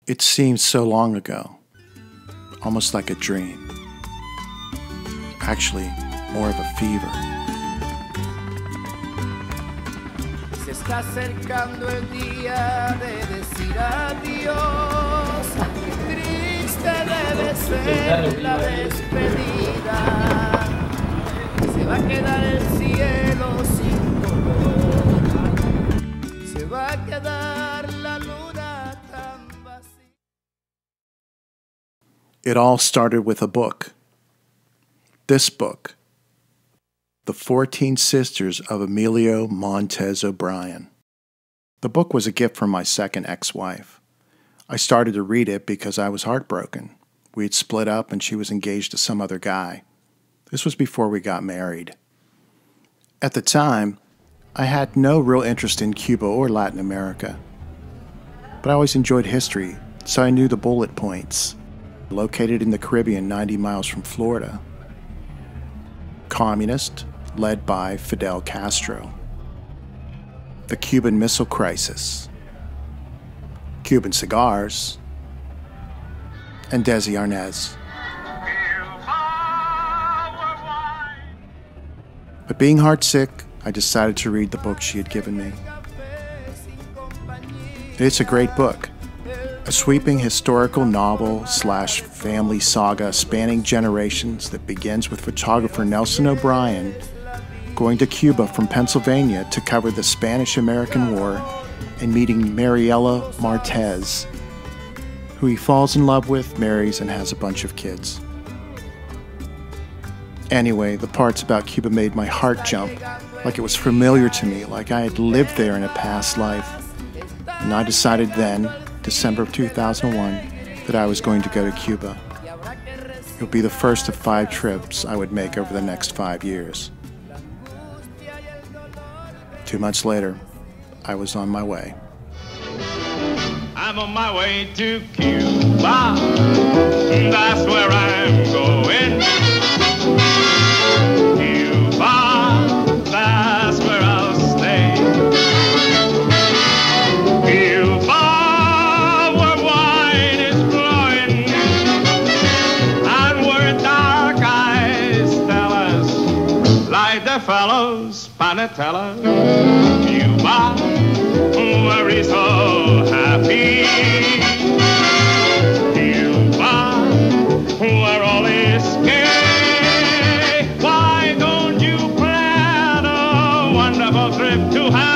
It seems so long ago, almost like a dream. Actually, more of a fever. Se está acercando el día de decir adiós. Triste debe ser la despedida. Se va a quedar el cielo sin color. Se va a quedar la luna tan vacía. It all started with a book. This book, The 14 Sisters of Emilio Montez O'Brien. The book was a gift from my second ex-wife. I started to read it because I was heartbroken. We had split up and she was engaged to some other guy. This was before we got married. At the time, I had no real interest in Cuba or Latin America. But I always enjoyed history, so I knew the bullet points. Located in the Caribbean 90 miles from Florida. Communist, led by Fidel Castro. The Cuban Missile Crisis. Cuban cigars. And Desi Arnaz. But being heartsick, I decided to read the book she had given me. It's a great book. A sweeping historical novel/family saga spanning generations that begins with photographer Nelson O'Brien going to Cuba from Pennsylvania to cover the Spanish-American War and meeting Mariela Martez, who he falls in love with, marries, and has a bunch of kids. Anyway, the parts about Cuba made my heart jump, like it was familiar to me, like I had lived there in a past life. And I decided then, December of 2001, that I was going to go to Cuba. It would be the first of 5 trips I would make over the next 5 years. 2 months later, I was on my way. I'm on my way to Cuba. That's where I'm going. Cuba, that's where I'll stay. Cuba, where wine is flowing, and where dark eyes tell us, like the fellows Panatella. Cuba, where he's so happy. Cuba, where all is gay. Why don't you plan a wonderful trip to have?